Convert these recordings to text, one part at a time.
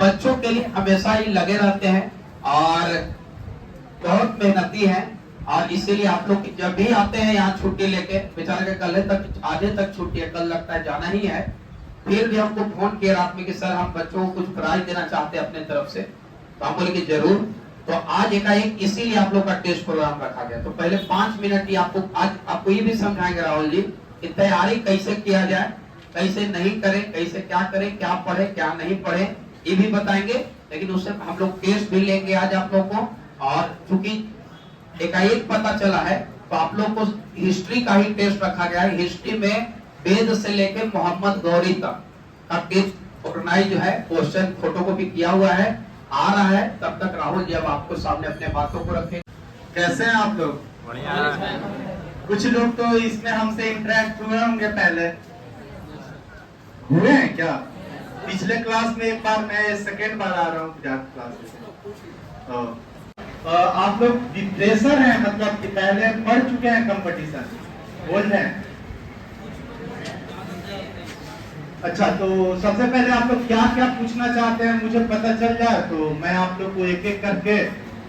बच्चों के लिए हमेशा ही लगे रहते हैं और बहुत मेहनती हैं, और इसीलिए आप लोग जब भी आते हैं यहाँ छुट्टी लेके, बेचारे के कल तक आधे तक छुट्टी है, कल लगता है जाना ही है, फिर भी हमको फोन किया रात में कि सर हम बच्चों को कुछ प्राइज देना चाहते हैं अपने तरफ से। तो हम बोले कि जरूर। तो आज एकाएक इसीलिए आप लोग का टेस्ट प्रोग्राम रखा गया। तो पहले 5 मिनट ही आज आपको ये भी समझाएंगे राहुल जी कि तैयारी कैसे किया जाए, कैसे नहीं करें, कैसे क्या करें, क्या पढ़े क्या नहीं पढ़े, ये भी बताएंगे। लेकिन उससे हम लोग टेस्ट भी लेंगे आज आप लोग को। और चूंकि एकाएक पता चला है तो आप लोग को हिस्ट्री का ही टेस्ट रखा गया है। हिस्ट्री में वेद से लेके मोहम्मद गौरी तक का टेस्ट ऑर्गेनाइज जो है, क्वेश्चन फोटो कॉपी किया हुआ है, आ रहा है। तब तक राहुल जी अब आपको सामने अपने बातों को रखें। कैसे हैं आप लोग? बढ़िया। कुछ लोग तो इसमें हमसे इंटरेक्ट हुए होंगे, पहले हुए हैं क्या? पिछले क्लास में एक बार, मैं सेकेंड बार आ रहा हूँ क्लास में। तो आप लोग प्रेशर हैं, मतलब कि पहले पढ़ चुके हैं कंपटीशन, बोल रहे हैं? अच्छा, तो सबसे पहले आप लोग क्या क्या पूछना चाहते हैं मुझे पता चल जाए तो मैं आप लोग को एक एक करके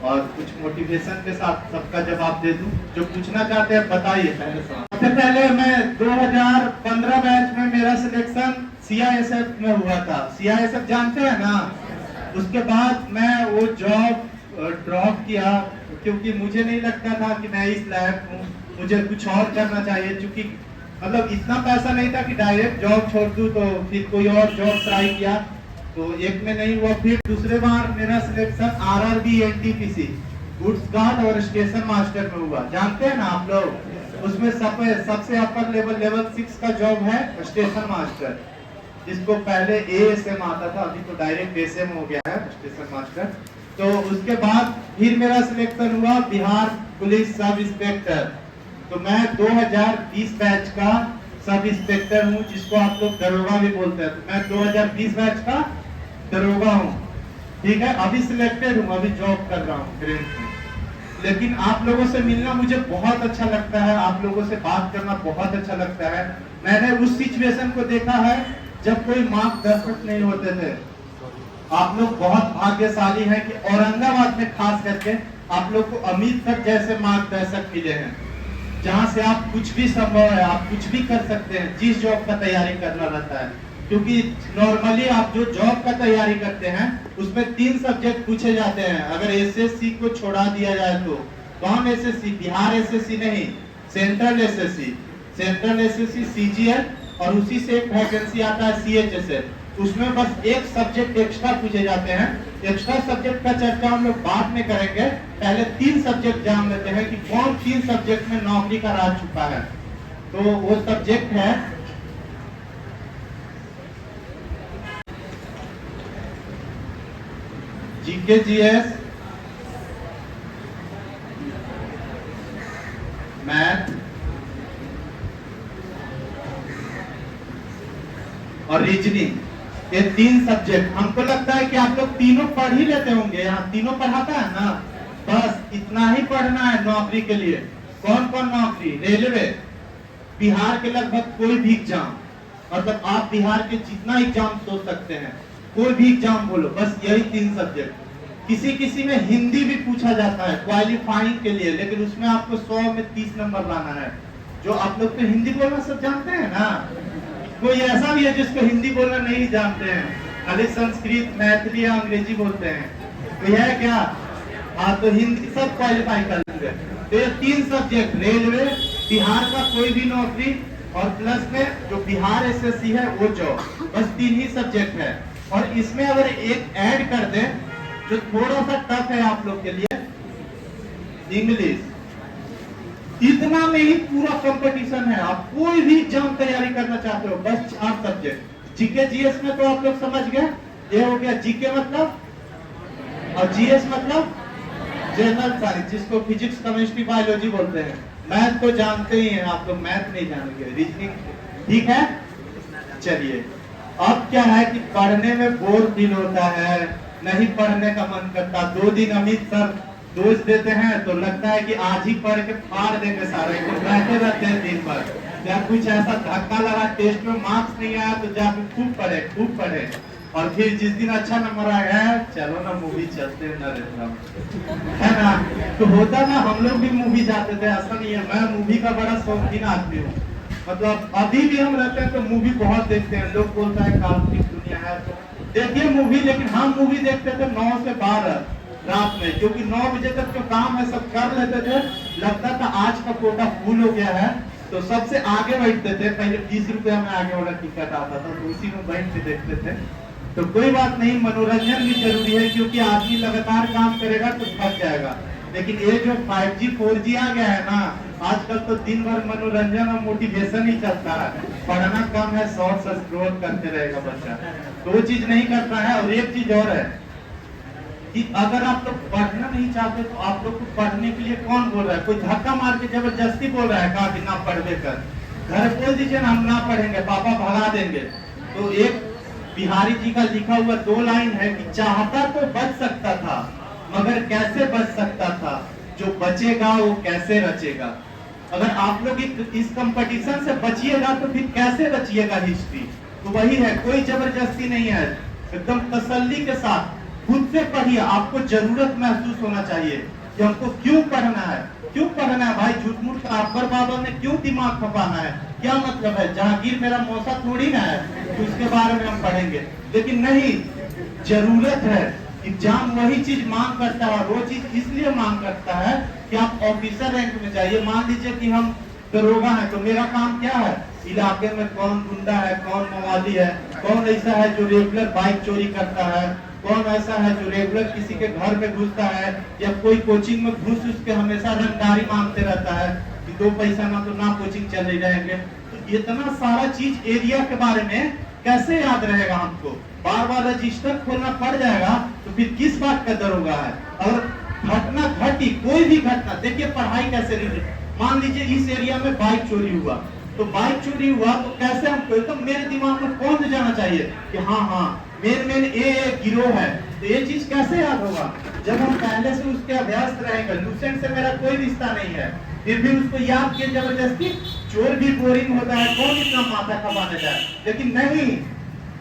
और कुछ मोटिवेशन के साथ सबका जवाब दे दूं। जो पूछना चाहते हैं बताइए पहले। सबसे पहले मैं 2015 बैच में मेरा सिलेक्शन CISF में हुआ था। CISF जानते हैं ना? उसके बाद मैं वो जॉब ड्रॉप किया क्योंकि मुझे नहीं लगता था कि मैं इस लायक हूँ, मुझे कुछ और करना चाहिए। क्योंकि मतलब इतना पैसा नहीं था कि डायरेक्ट जॉब छोड़ दूं, तो फिर कोई और जॉब ट्राई किया तो एक में नहीं हुआ। फिर दूसरे बार मेरा selection RRB NTPC goods guard और स्टेशन मास्टर में हुआ। जानते हैं ना आप लोग? उसमें सबसे अपर लेवल 6 का जॉब है स्टेशन मास्टर, जिसको पहले ASM आता था, अभी तो डायरेक्ट SM हो गया है स्टेशन मास्टर। तो उसके बाद फिर मेरा सिलेक्शन हुआ बिहार पुलिस सब इंस्पेक्टर। तो मैं 2020 बैच का सब इंस्पेक्टर हूँ, जिसको आप लोग दरोगा भी बोलते हैं। तो मैं 2020 बैच का दरोगा हूँ, ठीक है। अभी सिलेक्टेड हूँ, अभी जॉब कर रहा हूँ ग्रेड में। लेकिन आप लोगों से मिलना मुझे बहुत अच्छा लगता है, आप लोगों से बात करना बहुत अच्छा लगता है। मैंने उस सिचुएशन को देखा है जब कोई मार्गदर्शक नहीं होते थे। आप लोग बहुत भाग्यशाली हैं कि औरंगाबाद में खास करके आप लोग को अमित सर जैसे मार्गदर्शक मिले हैं, जहां से आप कुछ भी संभव है, आप कुछ भी कर सकते हैं जिस जॉब का तैयारी करना रहता है। क्योंकि नॉर्मली आप जो जॉब का तैयारी करते हैं उसमें 3 सब्जेक्ट पूछे जाते हैं। अगर SSC को छोड़ा दिया जाए तो कौन SSC? बिहार SSC नहीं, सेंट्रल SSC CGL, और उसी से एक वैकेंसी आता है CHSL। उसमें बस एक सब्जेक्ट एक्स्ट्रा पूछे जाते हैं। एक्स्ट्रा सब्जेक्ट का चर्चा हम लोग बाद में करेंगे, पहले 3 सब्जेक्ट जान लेते हैं कि कौन 3 सब्जेक्ट में नौकरी का राज छुपा है। तो वो सब्जेक्ट है GK GS, मैथ और रीजनिंग। ये 3 सब्जेक्ट हमको लगता है कि आप लोग तीनों पढ़ ही लेते होंगे, यहाँ तीनों पढ़ाता है ना। बस इतना ही पढ़ना है नौकरी के लिए। कौन कौन नौकरी? रेलवे, बिहार के लगभग कोई भी एग्जाम, मतलब आप बिहार के जितना एग्जाम सोच सकते हैं, कोई भी एग्जाम बोलो, बस यही 3 सब्जेक्ट। किसी किसी में हिंदी भी पूछा जाता है क्वालिफाइंग के लिए, लेकिन उसमें आपको 100 में 30 नंबर लाना है। जो आप लोग तो हिंदी बोलना सब जानते हैं ना, कोई ऐसा भी है जिसको हिंदी बोलना नहीं जानते हैं, खाली संस्कृत, मैथिली या अंग्रेजी बोलते हैं। तो यह क्या? हाँ, तो हिंदी सब क्वालिफाई कर लेंगे। तो ये 3 सब्जेक्ट, रेलवे, बिहार का कोई भी नौकरी, और प्लस में जो बिहार SSC है वो जॉब, बस 3 ही सब्जेक्ट है। और इसमें अगर एक ऐड कर दें जो थोड़ा सा टफ है आप लोग के लिए, इंग्लिश। इतना में ही पूरा कंपटीशन है। आप कोई भी एग्जाम तैयारी करना चाहते हो, बस 4 सब्जेक्ट। GK GS में तो आप लोग समझ गए, ये हो गया GK मतलब, और GS मतलब जनरल साइंस, जिसको फिजिक्स केमिस्ट्री बायोलॉजी बोलते हैं। मैथ तो जानते ही हैं आप लोग, मैथ नहीं जानेंगे, रीजनिंग, ठीक है। चलिए, अब क्या है कि पढ़ने में बोर फील होता है, नहीं पढ़ने का मन करता। 2 दिन अमित सर डोज देते हैं तो लगता है कि आज ही पढ़ के फाड़ देंगे सारे को, बैठे रहते हैं दिन भर। या कुछ ऐसा धक्का लगा टेस्ट में मार्क्स नहीं आया तो जाके खूब पढ़े और फिर जिस दिन अच्छा नंबर आ गया चलो ना मूवी चलते हैं नरेंद्र, है ना। तो होता ना, हम लोग भी मूवी जाते थे, ऐसा नहीं है। मैं मूवी का बड़ा शौकीन आदमी हूँ, मतलब अभी भी हम रहते हैं तो मूवी बहुत देखते हैं। लोग बोलता है काल्पनिक दुनिया है तो देखिए मूवी, लेकिन हम मूवी देखते थे 9 से 12 रात में, क्योंकि 9 बजे तक जो काम है सब कर लेते थे। लगता था आज का कोटा फुल हो गया है तो सबसे आगे बैठते थे। पहले 20 रुपया में आगे वाला टिकट आता था तो उसी में बैठ के देखते थे। तो कोई बात नहीं, मनोरंजन भी जरूरी है, क्योंकि आदमी लगातार काम करेगा तो थक जाएगा। लेकिन ये जो 5G 4G आ गया है ना, आजकल तो दिन भर मनोरंजन और मोटिवेशन ही चलता है। पढ़ना कम है, शॉर्ट्स स्क्रॉल करते रहेगा बच्चा, तो वो चीज नहीं करता है। और एक चीज और है कि अगर आप लोग पढ़ना नहीं चाहते तो आप लोग को पढ़ने के लिए कौन बोल रहा है? कोई धक्का मार के जबरदस्ती बोल रहा है कहा कि ना पढ़वे कर, घर बोल दीजिए ना हम ना पढ़ेंगे, पापा भगा देंगे। तो एक बिहारी जी का लिखा हुआ 2 लाइन है कि चाहता तो बच सकता था मगर कैसे बच सकता था, जो बचेगा वो कैसे रचेगा। अगर आप लोग इस कंपटीशन से बचिएगा तो फिर कैसे रचिएगा हिस्ट्री। तो वही है, कोई जबरदस्ती नहीं है, एकदम तसल्ली के साथ खुद से पढ़िए। आपको जरूरत महसूस होना चाहिए कि हमको क्यों पढ़ना है, क्यों पढ़ना है। भाई झूठ मूठ का अकबर बाबा ने क्यों दिमाग खपाना है, क्या मतलब है? जहांगीर मेरा मौसा थोड़ी ना है तो उसके बारे में हम पढ़ेंगे। लेकिन नहीं, जरूरत है। एग्जाम वही चीज मांग करता है, वो चीज इसलिए मांग करता है कि आप ऑफिसर रैंक में जाइए। मान लीजिए कि हम दरोगा है तो मेरा काम क्या है? इलाके में कौन गुंडा है, कौन मवाली है, कौन ऐसा है जो रेगुलर बाइक चोरी करता है, कौन ऐसा है जो रेगुलर किसी के घर में घुसता है या कोई कोचिंग में घुस उसके हमेशा रंगदारी मांगते रहता है कि 2 पैसा ना तो ना कोचिंग चले जाएंगे। तो इतना सारा चीज एरिया के बारे में कैसे याद रहेगा हमको? बार बार रजिस्टर खोलना पड़ जाएगा तो फिर किस बात का दरोगा है? और घटना घटी, कोई भी घटना, देखिए पढ़ाई कैसे रिलेटेड। मान लीजिए इस एरिया में बाइक चोरी हुआ, तो बाइक चोरी हुआ तो कैसे हमको एकदम मेरे दिमाग में कौन जाना चाहिए कि हाँ मेन ए गिरोह है। तो ये चीज कैसे याद होगा जब हम पहले से उसके अभ्यस्त रहेंगे। लूसेंट से मेरा कोई रिश्ता नहीं है, फिर भी उसको याद किए जबरदस्ती। चोर भी बोरिंग होता है, कौन इतना माथा खपाने जाए। लेकिन नहीं,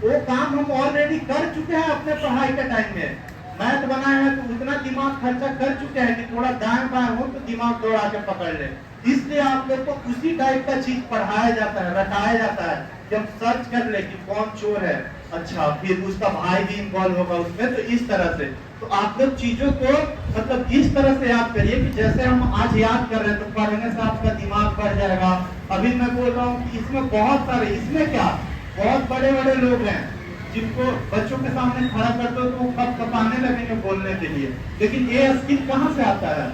वो काम हम ऑलरेडी कर चुके हैं अपने पढ़ाई के टाइम में। मैथ बनाए हैं तो उतना दिमाग खर्चा कर चुके हैं कि थोड़ा दाएं बाएं हो तो दिमाग दौड़ा के पकड़ ले। इसलिए आप लोग को उसी टाइप का चीज पढ़ाया जाता है, रटाया जाता है। जब सर्च कर ले कि कौन चोर है, अच्छा फिर उसका भाई भी इन्वॉल्व होगा उसमें, तो इस तरह से। तो आप लोग चीजों को मतलब इस तरह से याद करिए कि जैसे हम आज याद कर रहे हैं तो पढ़ने से आपका दिमाग बढ़ जाएगा। अभी मैं बोल रहा हूँ कि इसमें बहुत सारे, इसमें क्या बहुत बड़े बड़े लोग हैं जिनको बच्चों के सामने खड़ा कर दो तो वो कब कपाने लगेंगे बोलने के लिए। लेकिन ये स्किल कहाँ से आता है?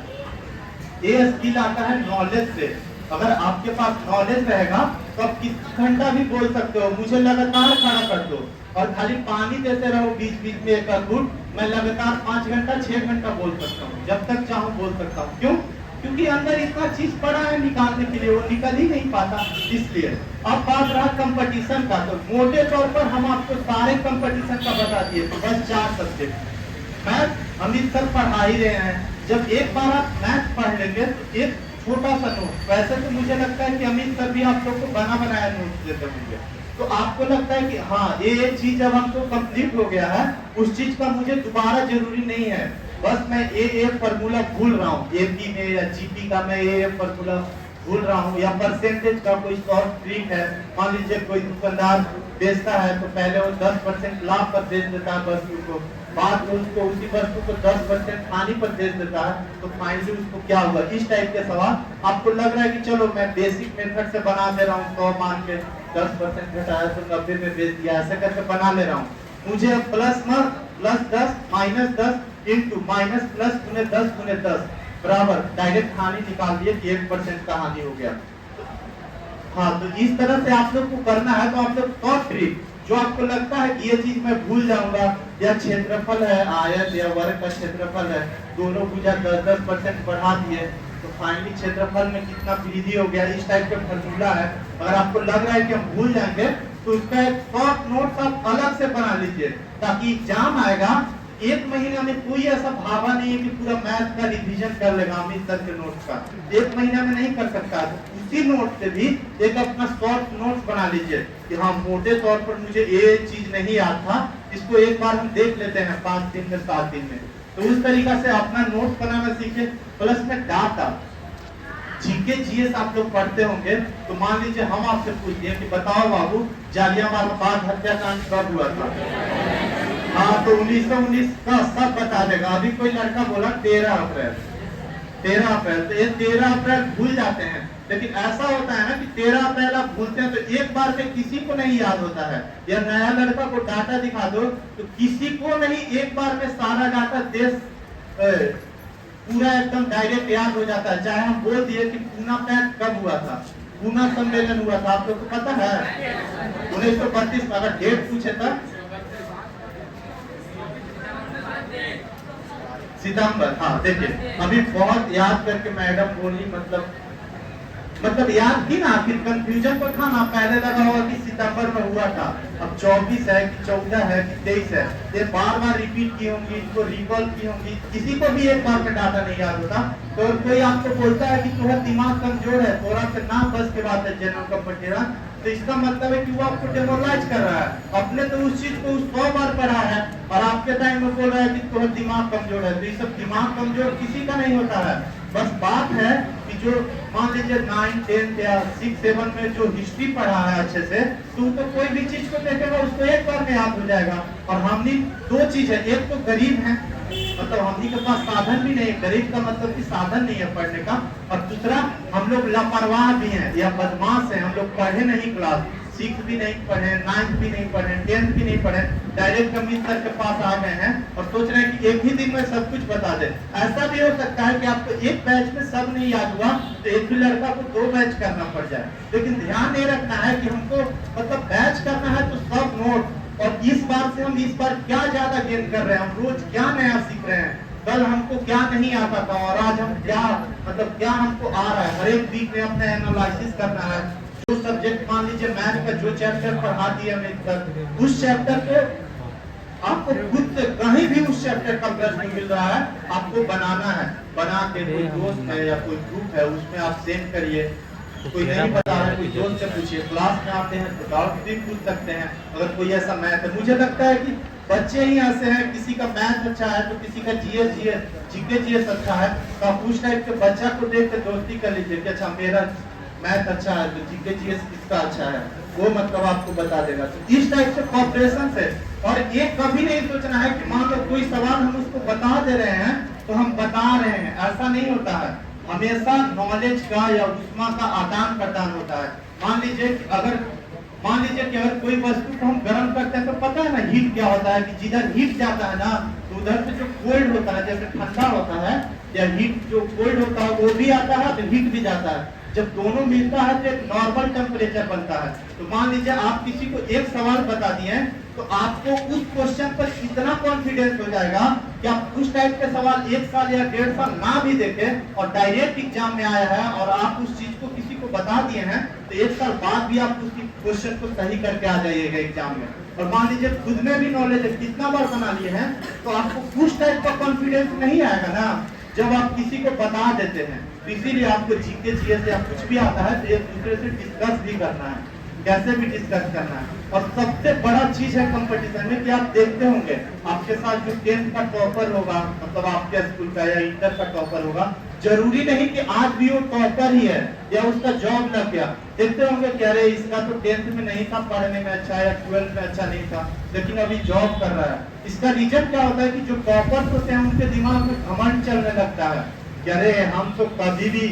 ये स्किल आता है नॉलेज से। अगर आपके पास नॉलेज रहेगा तो आप किस घंटा भी बोल सकते हो, मुझे लगातार खड़ा कर दो और खाली पानी देते रहो बीच बीच में 1 घूंट, मैं लगातार 5 घंटा 6 घंटा बोल सकता हूँ, जब तक चाहूँ बोल सकता हूँ। क्यों? क्योंकि अंदर इतना चीज पड़ा है निकालने के लिए, वो निकल ही नहीं पाता। इसलिए अब बात रहा कंपटीशन का, तो मोटे तौर पर हम आपको सारे कंपटीशन का बता दिए। तो बस 4 सब्जेक्ट मैथ अमित सर पढ़ा ही रहे हैं। जब एक बार आप मैथ पढ़ लेंगे तो एक छोटा सा नोट, वैसे तो मुझे लगता है कि अमित सर भी आप लोग को बना बनाया नोट देते होंगे, तो आपको लगता है कि हाँ ये चीज जब हमको कंप्लीट हो गया है, उस चीज का मुझे दोबारा जरूरी नहीं है। बस मैं ए फॉर्मूला भूल रहा हूँ, एपी में या जीपी का मैं ए फॉर्मूला भूल रहा हूँ, या परसेंटेज का कोई शॉर्ट ट्रिक है। मान लीजिए कोई दुकानदार बेचता है तो पहले वो 10% लाभ पर बेच देता है वस्तु को, बाद में उसको उसी वस्तु को 10% हानि पर बेच देता है, तो फाइनली उसको क्या हुआ? इस टाइप के सवाल आपको लग रहा है कि चलो मैं बेसिक मेथड से बना दे रहा हूँ, 100 मान के 10% घटाया तो 90 में बेच दिया, ऐसे करके बना ले रहा हूँ। मुझे plus 10 minus 10 into minus plus गुने 10 गुने 10 बराबर डायरेक्ट हानि निकाल दिए कि 1% का हानि हो गया। हाँ, तो इस तरह से आप लोग को करना है। तो आप लोग शॉर्ट ट्रिक जो आपको लगता है कि ये चीज मैं भूल जाऊंगा, या क्षेत्रफल है आयत या वर्ग का क्षेत्रफल है, दोनों भुजा 10% बढ़ा दिए तो फाइनली क्षेत्रफल में कितना वृद्धि हो गया, इस टाइप का फॉर्मूला है। अगर आपको लग रहा है कि हम भूल जाएंगे तो उसका एक शॉर्ट नोट्स आप अलग से बना लीजिए, ताकि एग्जाम आएगा एक महीना में कोई ऐसा भावा नहीं है कि पूरा मैथ का रिवीजन कर लेगा अमित सर के नोट्स का, एक महीना में नहीं कर सकता। तो उसी नोट से भी एक अपना शॉर्ट नोट्स बना लीजिए कि हाँ मोटे तौर पर मुझे ये चीज नहीं याद था, इसको एक बार हम देख लेते हैं 5 दिन में 7 दिन में। तो उस तरीका से अपना नोट बनाना सीखे। प्लस में डाटा जीके जीएस आप लोग पढ़ते होंगे, तो मान लीजिए हम आपसे पूछ दिए कि बताओ बाबू जालियांवाला बाग हत्याकांड कब हुआ था। हाँ तो 1919 का सब बता देगा। अभी कोई लड़का बोला 13 अप्रैल, 13 अप्रैल, तो ये 13 अप्रैल भूल जाते हैं। लेकिन ऐसा होता है ना कि 13 अप्रैल आप भूलते हैं तो एक बार में किसी को नहीं याद होता है। या नया लड़का को डाटा दिखा दो तो किसी को नहीं एक बार में सारा डाटा देश पूरा एकदम डायरेक्ट याद हो जाता है। चाहे हम बोल दिए कि पूना पैक्ट कब हुआ था, पूना सम्मेलन हुआ था, आप लोग को पता है 1932 में, अगर डेट पूछे तो सितंबर। हाँ देखिए अभी बहुत याद करके मैडम बोली, मतलब याद थी ना, फिर कंफ्यूजन तो था ना, पहले लगा हुआ कि सितंबर में हुआ था, अब 24 है कि 14 है कि 23 है, ये बार बार रिपीट की होंगी, इसको रिकॉल की होंगी, किसी को भी एक बार में डाटा नहीं याद होता। तो कोई आपको बोलता है कि तुम्हारा दिमाग कमजोर है, थोड़ा सा ना बस के बात है जनरल का पटेरा, तो इसका मतलब है कि वो आपको डेमोरलाइज कर रहा है। अपने तो उस चीज को 100 बार पढ़ा है और आपके टाइम में बोल रहा है कि तुम्हारा दिमाग कमजोर है। तो ये सब दिमाग कमजोर किसी का नहीं होता है। बस बात है कि जो मान लीजिए 9, 10 या 6, 7 में जो हिस्ट्री पढ़ा है अच्छे से, तो कोई भी चीज को देखेगा उसको एक बार में याद हो जाएगा। और हमने दो चीज है, एक तो गरीब है, मतलब हमनी के पास साधन भी नहीं, गरीब का मतलब कि साधन नहीं है पढ़ने का, और दूसरा हम लोग लापरवाह भी हैं या बदमाश हैं, हम लोग पढ़े नहीं क्लास 6 भी नहीं पढ़े, 9 भी नहीं पढ़े, 10 भी नहीं पढ़े, डायरेक्ट अमित सर के पास आ गए हैं और सोच रहे हैं कि एक ही दिन में सब कुछ बता दे। ऐसा भी हो सकता है कि आपको एक बैच में सब नहीं याद हुआ तो एक भी लड़का को 2 बैच करना पड़ जाए। लेकिन ध्यान नहीं रखना है कि हमको मतलब बैच करना है तो सब नोट, और इस बार से हम इस बार क्या ज्यादा गेन कर रहे हैं, हम रोज क्या नया सीख रहे हैं, कल हमको क्या नहीं आता था और आज हम क्या मतलब क्या हमको आ रहा है। हर एक वीक में अपना एनालिसिस करना है। जो सब्जेक्ट मान लीजिए मैथ का जो चैप्टर पढ़ा दिया अमित सर, उस चैप्टर को आपको खुद से कहीं भी उस चैप्टर का प्रश्न मिल रहा है आपको बनाना है, बना के कोई दोस्त है या कोई ग्रुप है उसमें आप सेंड करिए। कोई नहीं बता रहा है कोई दोस्त से पूछिए, क्लास में आते हैं तो डाउट भी पूछ सकते हैं। अगर कोई ऐसा मैथ है, मुझे लगता है कि बच्चे ही ऐसे हैं, किसी का मैथ अच्छा है तो किसी का जीके जीएस अच्छा है, तो आप उस टाइप के बच्चा को देख के दोस्ती कर लीजिए कि अच्छा मेरा मैथ अच्छा है तो जीके जीएस किसका अच्छा है, वो मतलब आपको बता देगा। तो इस टाइप से कॉपरेशन से, और ये कभी नहीं सोचना है कि मान लो कोई सवाल हम उसको बता दे रहे हैं तो हम बता रहे हैं, ऐसा नहीं होता है। हमेशा नॉलेज का या उष्मा का आदान प्रदान होता है। मान लीजिए कि अगर कोई वस्तु को हम गर्म करते हैं तो पता है ना हीट क्या होता है, कि जिधर हीट जाता है ना तो उधर से जो कोल्ड होता है, जैसे ठंडा होता है या हीट जो कोल्ड होता है वो भी आता है तो हीट भी जाता है। जब दोनों मिलता है तो एक नॉर्मल टेम्परेचर बनता है। तो मान लीजिए आप किसी को एक सवाल बता दिए तो आपको उस क्वेश्चन पर इतना कॉन्फिडेंस हो जाएगा कि आप उस टाइप के सवाल 1 साल या 1.5 साल ना भी देखें और डायरेक्ट एग्जाम में आया है और आप उस चीज को किसी को बता दिए हैं तो 1 साल बाद भी आप उस क्वेश्चन को सही करके आ जाइएगा एग्जाम में। और मान लीजिए खुद में भी नॉलेज है, कितना बार बना लिए हैं तो आपको उस टाइप का कॉन्फिडेंस नहीं आएगा ना जब आप किसी को बता देते हैं। तो इसीलिए आपको जीके जीएस या कुछ भी आता है तो एक दूसरे से डिस्कस भी करना है, कैसे भी डिस्कस करना है। और सबसे बड़ा चीज है कंपटीशन में कि आप देखते होंगे आपके साथ जो 10th का टॉपर होगा, मतलब आपके स्कूल का या इंटर का टॉपर होगा, जरूरी नहीं कि आज भी वो टॉपर ही है या उसका जॉब लग गया। देखते होंगे कि अरे इसका तो 10th में नहीं था पढ़ने में अच्छा या 12th में अच्छा नहीं था लेकिन अभी जॉब कर रहा है। इसका रीजन क्या होता है कि जो टॉपर्स होते हैं उनके दिमाग में घमंड चलने लगता है कि अरे हम तो कभी भी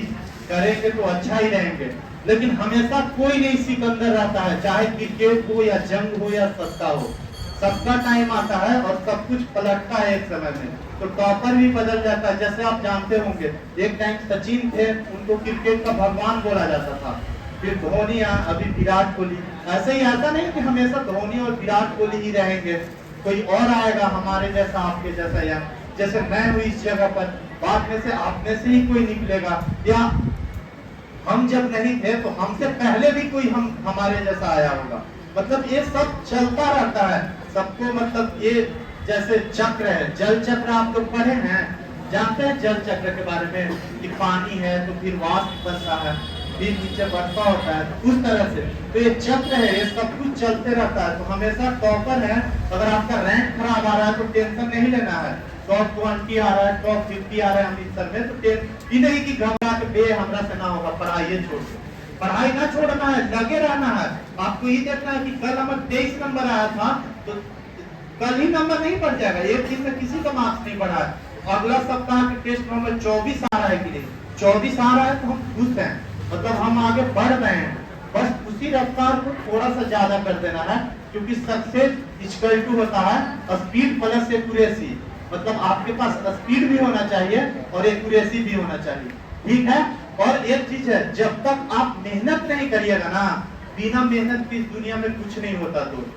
करेंगे तो अच्छा ही रहेंगे। लेकिन हमेशा कोई नहीं सिकंदर रहता है, चाहे क्रिकेट हो या जंग हो या सत्ता हो, सबका टाइम आता है और सब कुछ पलटता है एक समय में। तो टॉपर भी बदल जाता है। जैसे आप जानते होंगे एक टाइम सचिन थे, उनको क्रिकेट का भगवान बोला जाता था, फिर धोनी, अभी विराट कोहली। ऐसे ही आता नहीं कि हमेशा धोनी और विराट कोहली ही रहेंगे, कोई और आएगा हमारे जैसा आपके जैसा, या जैसे मैं हूँ इस जगह पर, बाद में से आप में से ही कोई निकलेगा, या हम जब नहीं थे तो हमसे पहले भी कोई हमारे जैसा आया होगा। मतलब ये सब चलता रहता है, सबको मतलब ये जैसे चक्र है, जल चक्र आप लोग पढ़े हैं, जानते हैं जल चक्र के बारे में कि पानी है तो फिर वाष्प बनता है, फिर नीचे वर्षा होता है, तो उस तरह से तो ये चक्र है, ये सब कुछ चलते रहता है। तो हमेशा टॉपर है, अगर आपका रैंक खराब आ रहा है तो टेंशन नहीं लेना है। टॉप 20 आ रहा है, टॉप 50 आ रहा है अमृतसर में, तो ये नहीं कि घबरा के बे हमरा से ना होगा, पढ़ाई छोड़ दो, पढ़ाई ना छोड़ना है, लगे रहना है। आपको ये देखना है कि कल हमारा 23 नंबर आया था तो कल ही नंबर नहीं बढ़ जाएगा, एक दिन में किसी का मार्क्स नहीं बढ़ा है। अगला सप्ताह के टेस्ट नंबर 24 आ रहा है कि नहीं, 24 आ रहा है तो हम खुश हैं, मतलब हम आगे बढ़ रहे हैं। बस उसी रफ्तार को थोड़ा सा ज्यादा कर देना है, क्योंकि सक्सेस इक्वल टू होता है स्पीड प्लस एक्यूरेसी, मतलब आपके पास स्पीड भी होना चाहिए और एक्यूरेसी भी होना चाहिए, ठीक है। और एक चीज है, जब तक आप मेहनत नहीं करिएगा ना, बिना मेहनत की इस दुनिया में कुछ नहीं होता, तो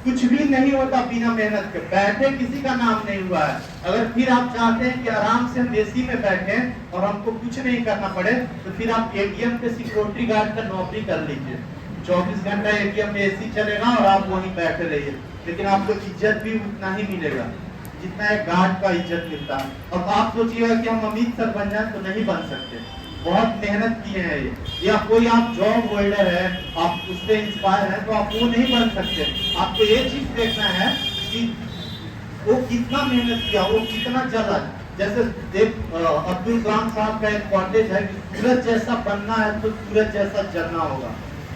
कुछ भी नहीं होता बिना मेहनत के। बैठे किसी का नाम नहीं हुआ है। अगर फिर आप चाहते हैं कि आराम से हम एसी में बैठे और हमको कुछ नहीं करना पड़े, तो फिर आप एटीएम पे सिक्योरिटी गार्ड का नौकरी कर लीजिए। 24 घंटा एटीएम में एसी चलेगा और आप वहीं बैठे रहिए, लेकिन आपको इज्जत भी उतना ही मिलेगा जितना एक गार्ड का इज्जत मिलता है। अब आप सोचिएगा कि हम अमित सर बन जाए, तो नहीं बन सकते, बहुत मेहनत किए हैं ये। या कोई आप जॉब होल्डर है, आप उससे इंस्पायर हैं, तो आप वो नहीं बन सकते। आपको ये चीज देखना है कि वो कितना मेहनत किया, वो कितना चला। जैसे एक अब्दुल कलाम साहब का एक क्वार्टेज है कि सूरज जैसा बनना है तो सूरज जैसा जलना होगा।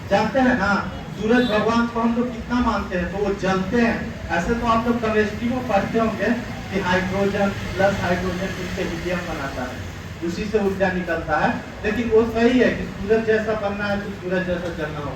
जानते हैं ना, सूरज भगवान को हम लोग कितना मानते हैं, तो वो जलते हैं। ऐसे तो आप लोग केमिस्ट्री में पढ़ते होंगे कि हाइड्रोजन प्लस हाइड्रोजन उससे हीलियम बनाता है, उसी से ऊर्जा निकलता है। लेकिन वो सही है कि सूरज जैसा बनना है तो सूरज जैसा जलना हो।